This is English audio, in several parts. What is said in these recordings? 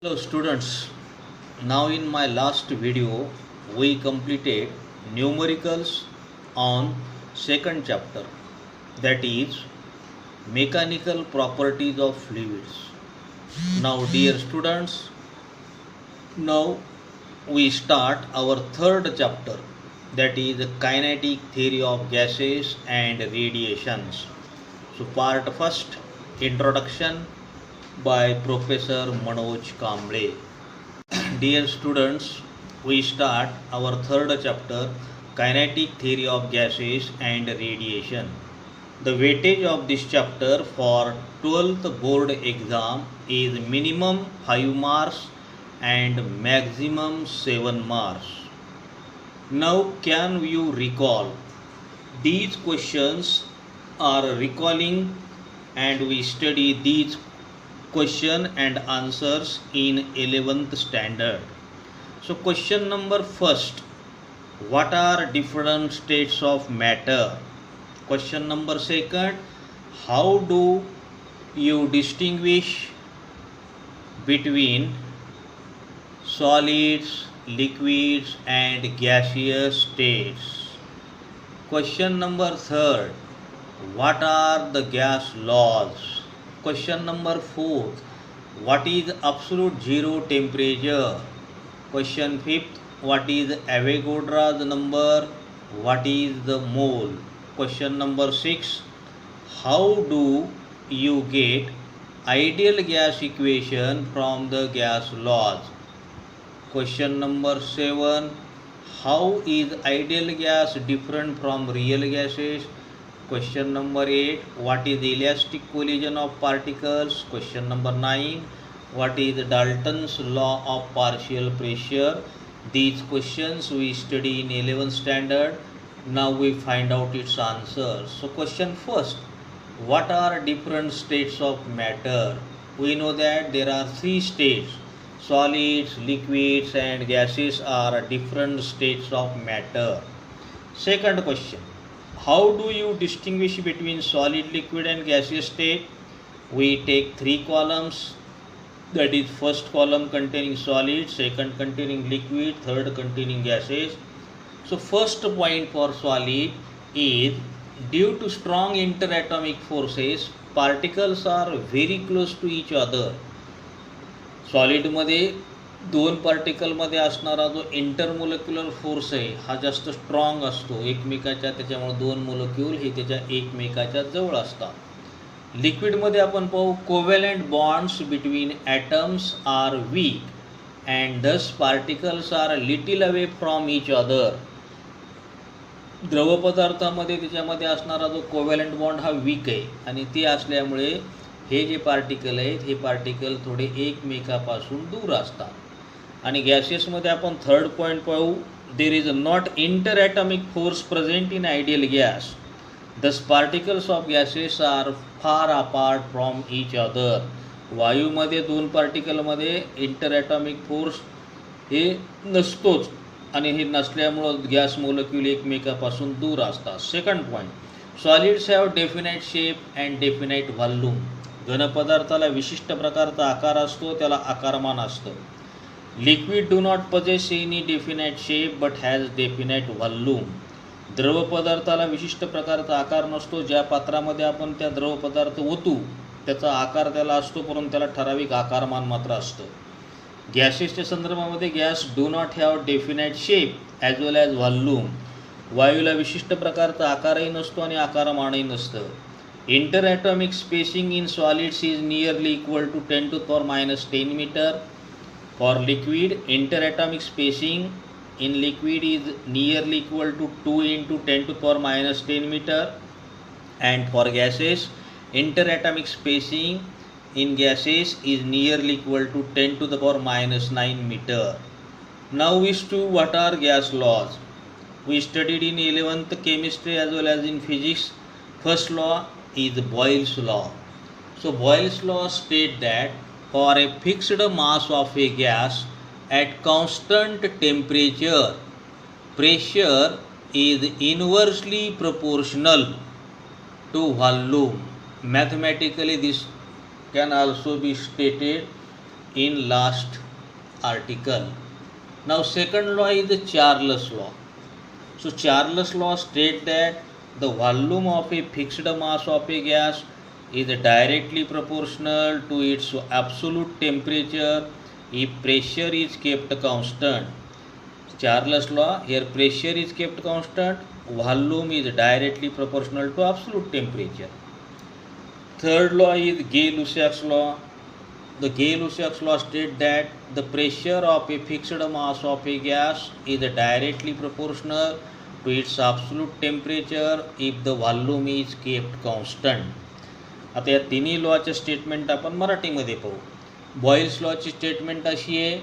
Hello students, now in my last video we completed numericals on second chapter, that is mechanical properties of fluids. Now dear students, now we start our third chapter, that is kinetic theory of gases and radiations. So part first, introduction by Professor Manoj Kamble. Dear students, we start our third chapter, kinetic theory of gases and radiation. The weightage of this chapter for 12th board exam is minimum 5 marks and maximum 7 marks. Now can you recall? These questions are recalling and we study these question and answers in 11th standard. So question number first, what are different states of matter? Question number second, how do you distinguish between solids, liquids and gaseous states? Question number third, what are the gas laws? Question number 4, what is absolute zero temperature? Question 5th, what is Avogadro's number? What is the mole? Question number 6, how do you get ideal gas equation from the gas laws? Question number 7, how is ideal gas different from real gases? Question number 8, what is elastic collision of particles? Question number 9, what is Dalton's law of partial pressure? These questions we study in 11th standard. Now we find out its answers. So question first, what are different states of matter? We know that there are 3 states. Solids, liquids and gases are different states of matter. Second question, how do you distinguish between solid, liquid and gaseous state? We take 3 columns, that is first column containing solid, second containing liquid, third containing gases. So first point for solid is, due to strong interatomic forces, particles are very close to each other. सॉलिडमध्ये 2 पार्टिकलमध्ये असणारा जो इंटरमोलिक्युलर force आहे हा जास्त strong असतो एकमेकाच्या, त्याच्यामुळे 2 molecule हे त्याच्या एकमेकाच्या जवळ असतात. लिक्विडमध्ये आपण पाहू, covalent bonds between atoms are weak and thus particles are little away from each other. द्रवपदार्थामध्ये त्याच्यामध्ये असणारा जो कोव्हॅलंट बॉन्ड हा वीक आहे आणि ते असल्यामुळे हे जे पार्टिकल आहेत हे पार्टिकल थोडे एकमेकापासून दूर असतात. आणि गॅसेसमध्ये आपण थर्ड पॉईंट पाहू, there is not inter atomic force present in ideal gas, thus particles of gases are far apart from each other. वायूमध्ये 2 पार्टिकलमध्ये इंटर ॲटॉमिक फोर्स हे नसतोच आणि हे नसल्यामुळं गॅस मोलिक्यूल एकमेकापासून दूर असतात. Second point, solids have definite shape and definite volume. घनपदार्थाला विशिष्ट प्रकारचा आकार असतो, त्याला आकारमान असतं. Liquid do not possess any definite shape but has definite volume. द्रवपदार्थाला विशिष्ट प्रकारचा आकार नसतो, ज्या पात्रामध्ये आपण त्या द्रवपदार्थ ओतू त्याचा आकार त्याला असतो, परंतु त्याला ठराविक आकारमान मात्र असतं. गॅसेसच्या संदर्भामध्ये gas do not have definite shape as well as volume. वायूला विशिष्ट प्रकारचा आकारही नसतो आणि आकारमानही नसतं. Interatomic spacing in solids is nearly equal to 10 to the power minus 10 meter. For liquid, interatomic spacing in liquid is nearly equal to 2 into 10 to the power minus 10 meter. And for gases, interatomic spacing in gases is nearly equal to 10 to the power minus 9 meter. Now we see what are gas laws. We studied in 11th chemistry as well as in physics. First law is Boyle's law. So Boyle's law states that for a fixed mass of a gas at constant temperature, pressure is inversely proportional to volume. Mathematically this can also be stated in last article. Now second law is the Charles law. So Charles law states that the volume of a fixed mass of a gas is directly proportional to its absolute temperature if pressure is kept constant. Charles law, here pressure is kept constant, volume is directly proportional to absolute temperature. Third law is Gay-Lussac's law. The Gay-Lussac's law states that the pressure of a fixed mass of a gas is directly proportional to its absolute temperature if the volume is kept constant. आता या तिन्ही लॉचे statement आपण मराठीमध्ये पाहू. Boils लॉची statement अशी आहे,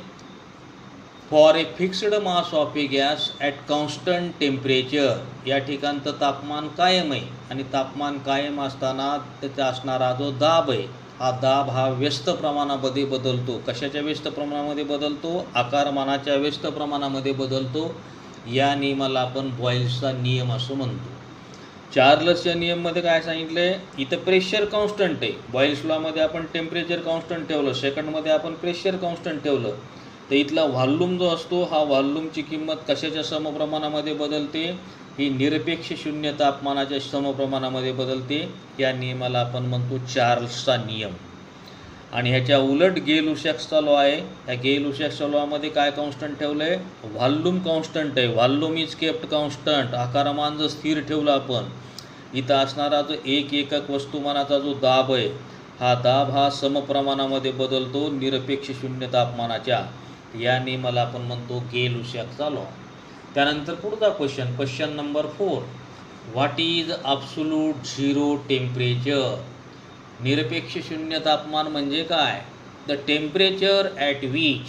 for a fixed mass of A gas at constant temperature, या ठिकाणचं तापमान कायम आहे आणि तापमान कायम असताना त्याचा असणारा जो दाब आहे, हा दाब हा व्यस्त प्रमाणामध्ये बदलतो. कशाच्या व्यस्त प्रमाणामध्ये बदलतो? आकारमानाच्या व्यस्त प्रमाणामध्ये बदलतो. या नियमाला आपण बॉयल्सचा नियम असं म्हणतो. चार्ल्सच्या नियममध्ये काय सांगितलं आहे? इथं प्रेशर कॉन्स्टंट आहे. बॉयल्स लॉमध्ये आपण टेम्परेचर कॉन्स्टंट ठेवलं, सेकंडमध्ये आपण प्रेशर कॉन्स्टंट ठेवलं, तर इथला व्हॉल्यूम जो असतो, हा व्हॉल्यूमची किंमत कशाच्या समप्रमाणामध्ये बदलते? ही निरपेक्ष शून्य तापमानाच्या समप्रमाणामध्ये बदलते. या नियमाला आपण म्हणतो चार्ल्सचा नियम. आणि ह्याच्या उलट गे-लुसॅक्सचा लॉ आहे. या गे-लुसॅक्सच्या लॉमध्ये काय कॉन्स्टंट ठेवलं आहे? व्हॉल्यूम कॉन्स्टंट आहे. Volume is kept constant. आकारमान जर स्थिर ठेवलं आपण, इथं असणारा जो एक एकक वस्तुमानाचा जो दाब आहे, हा दाब हा समप्रमाणामध्ये बदलतो निरपेक्ष शून्य तापमानाच्या. या नियमाला आपण म्हणतो गे-लुसॅक्सचा लॉ. त्यानंतर पुढचा question number 4, what is absolute zero temperature? निरपेक्ष शून्य तापमान म्हणजे काय? The temperature at which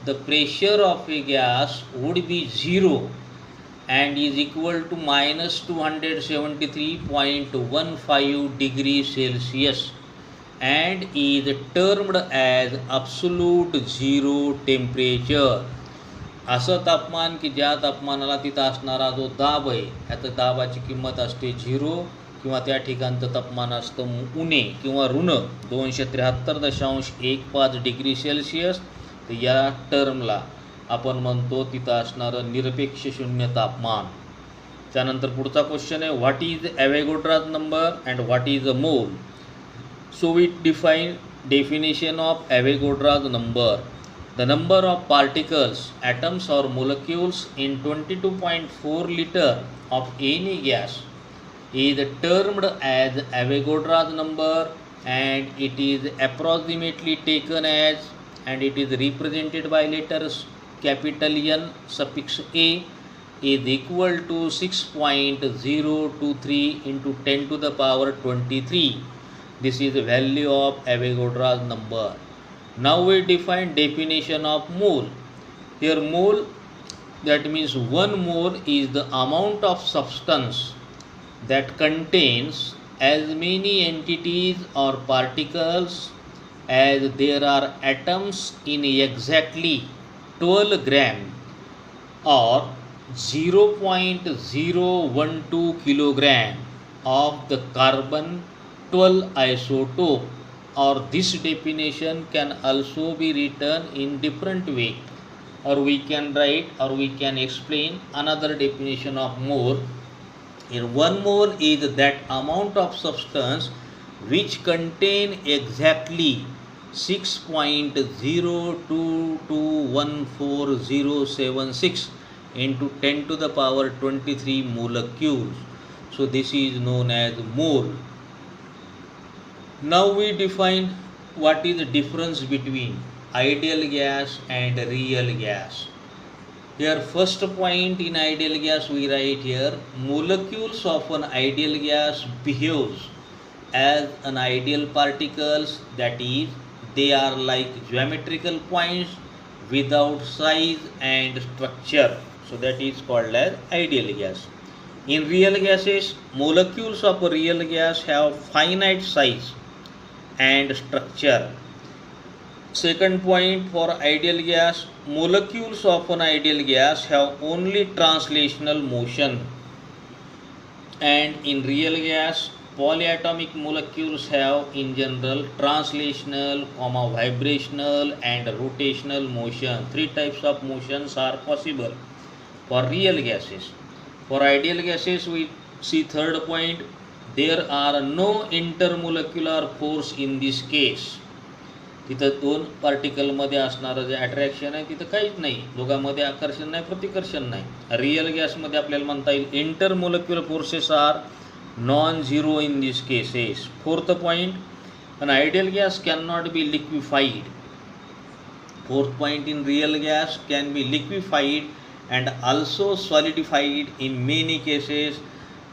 the pressure of A gas would be zero and is equal to minus 273.15 degrees Celsius and is termed as absolute zero temperature. असं तापमान की ज्या तापमानाला तिथं असणारा जो दाब आहे, ह्याचं दाबाची किंमत असते 0 किंवा त्या ठिकाणचं तापमान असतं उणे किंवा ऋण 273.15 डिग्री सेल्सिअस. तर या टर्मला आपण म्हणतो तिथं असणारं निरपेक्ष शून्य तापमान. त्यानंतर पुढचा क्वेश्चन आहे, what is Avogadro's number and what is a mole? So we define definition of Avogadro's number. The number of particles, atoms और molecules in 22.4 liter of any gas is termed as Avogadro's number and it is approximately taken as, and it is represented by letters capital N suffix A is equal to 6.023 into 10 to the power 23. This is the value of Avogadro's number. Now we define definition of mole. Here mole, that means 1 mole is the amount of substance that contains as many entities or particles as there are atoms in exactly 12 gram or 0.012 kilogram of the carbon 12 isotope. Or this definition can also be written in different way, or we can write or we can explain another definition of mole. Here 1 mole is that amount of substance which contain exactly 6.02214,076 into 10 to the power 23 molecules. So this is known as mole. Now we define what is the difference between ideal gas and real gas. Here first point, in ideal gas we write here, molecules of an ideal gas behaves as an ideal particles, that is they are like geometrical points without size and structure. So that is called as ideal gas. In real gases, molecules of a real gas have finite size and structure. Second point, for ideal gas, molecules of an ideal gas have only translational motion, and in real gas Polyatomic molecules have in general translational, vibrational and rotational motion. Three types of motions are possible for real gases. For ideal gases we see third point, there are no intermolecular force in this case. तिथं दोन पार्टिकलमध्ये असणारं जे attraction आहे तिथं काहीच नाही, दोघांमध्ये आकर्षण नाही, प्रतिकर्षण नाही. रिअल गॅसमध्ये आपल्याला म्हणता येईल intermolecular forces are non zero in this cases. Fourth point, an ideal gas cannot be liquefied. Fourth point, in real gas can be liquefied and also solidified in many cases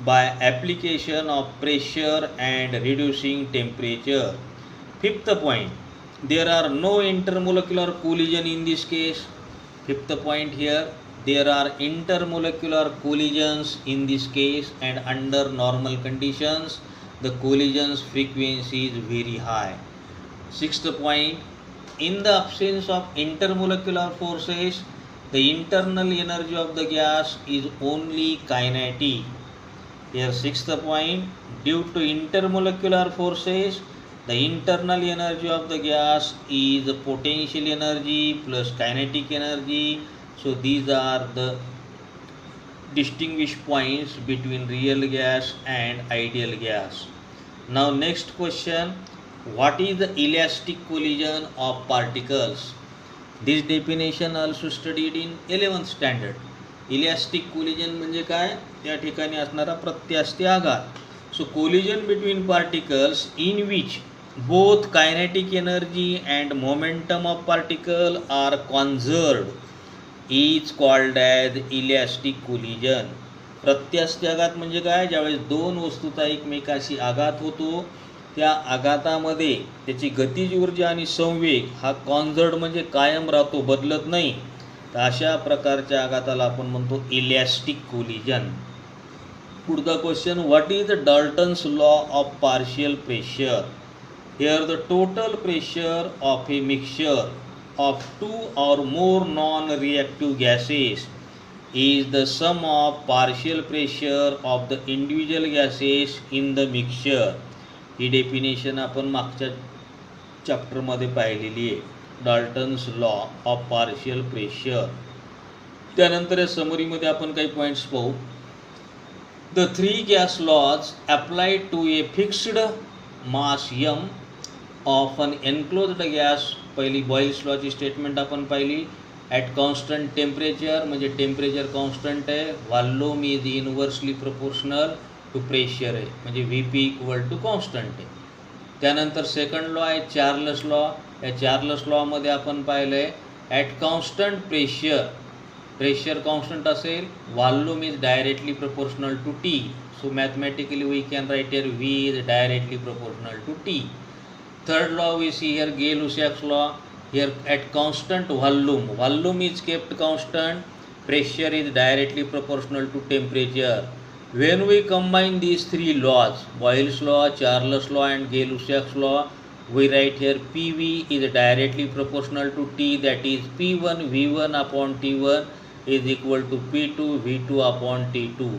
by application of pressure and reducing temperature. Fifth point, there are no intermolecular collision in this case. Fifth point here, there are intermolecular collisions in this case, and under normal conditions the collisions frequency is very high. Sixth point, in the absence of intermolecular forces, the internal energy of the gas is only kinetic. Here sixth point, due to intermolecular forces, the internal energy of the gas is potential energy plus kinetic energy. So these are the distinguished points between real gas and ideal gas. Now next question, what is the elastic collision of particles? This definition also studied in 11th standard. Elastic collision म्हणजे काय, त्या ठिकाणी असणारा प्रत्यास्थ आघात. So collision between particles in which both kinetic energy and momentum of particle are conserved is called as elastic collision. प्रत्यास्थ आघात म्हणजे काय, ज्यावेळेस दोन वस्तूचा एकमेकाशी आघात होतो, त्या आघातामध्ये त्याची गतिज ऊर्जा आणि संवेग हा कॉन्झर्व्ड म्हणजे कायम राहतो, बदलत नाही. तर अशा प्रकारच्या आघाताला आपण म्हणतो इलॅस्टिक कोलिजन. पुढचा question, what is the Dalton's law of partial pressure? Here the total pressure of a mixture of two or more non-reactive gases is the sum of partial pressure of the individual gases in the mixture. ही definition आपण मागच्या चॅप्टरमध्ये पाहिलेली आहे, Dalton's law of partial pressure. त्यानंतर या समरीमध्ये आपण काही पॉईंट्स पाहू. The three gas laws applied to a fixed mass m of an enclosed gas. पहिली बॉइल्स लॉची स्टेटमेंट आपण पाहिली. ॲट कॉन्स्टंट टेम्परेचर म्हणजे टेम्परेचर कॉन्स्टंट आहे, volume is inversely proportional to pressure आहे, म्हणजे VP इक्वल टू कॉन्स्टंट आहे. त्यानंतर सेकंड लॉ आहे चार्ल्स लॉ. या चार्ल्स लॉमध्ये आपण पाहिलं आहे ॲट कॉन्स्टंट प्रेशर कॉन्स्टंट असेल, volume is directly proportional to T. So mathematically we can write here V is directly proportional to T. Third law we see here Gay-Lussac's law. Here at constant volume is kept constant, pressure is directly proportional to temperature. When we combine these three laws, Boyle's law, Charles law and Gay-Lussac's law, we write here PV is directly proportional to T, that is P1 V1 upon T1 is equal to P2 V2 upon T2.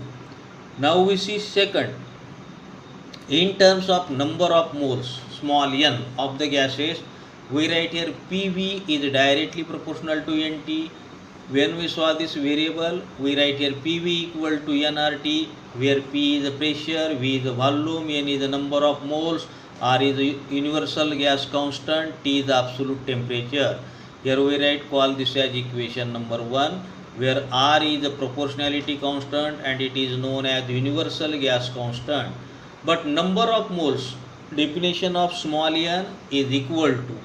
Now we see second, in terms of number of moles, small n of the gases, we write here PV is directly proportional to NT. When we saw this variable, we write here PV equal to nRT, where P is the pressure, V is the volume, N is the number of moles, R is the universal gas constant, T is the absolute temperature. Here we call this as equation number 1, where R is the proportionality constant and it is known as universal gas constant. But number of moles, definition of small n is equal to,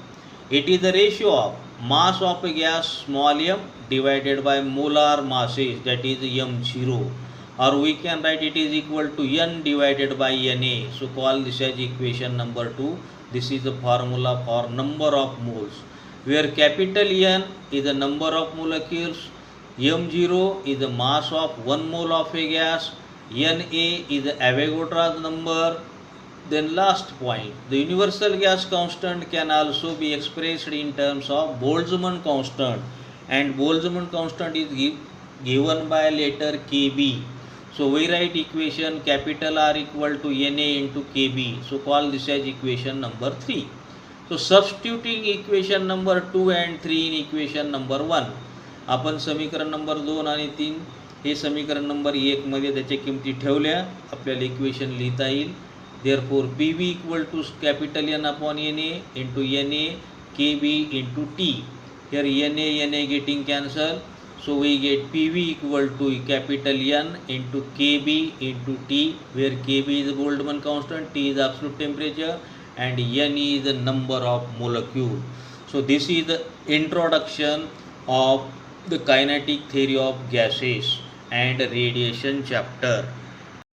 it is the ratio of mass of a gas small m divided by molar masses, that is m0, or we can write it is equal to n divided by Na. So call this as equation number 2. This is the formula for number of moles, where capital N is the number of molecules, m0 is the mass of 1 mole of a gas, Na is the Avogadro's number. Then last point, the universal gas constant can also be expressed in terms of Boltzmann constant, and Boltzmann constant is given by letter Kb. So we write equation capital R equal to Na into Kb. So call this as equation number 3. So substituting equation number 2 and 3 in equation number 1. आपण समीकरण number 2 आणि 3 हे समीकरण number 1 मध्ये त्याच्या किमती ठेवल्या, आपल्याला equation लिहिता येईल. Therefore PV equal to capital N upon Na into Na Kb into T. Here Na getting cancelled. So we get PV equal to capital N into Kb into T, where Kb is Boltzmann constant, T is absolute temperature, and N is the number of molecule. So this is the introduction of the kinetic theory of gases and radiation chapter.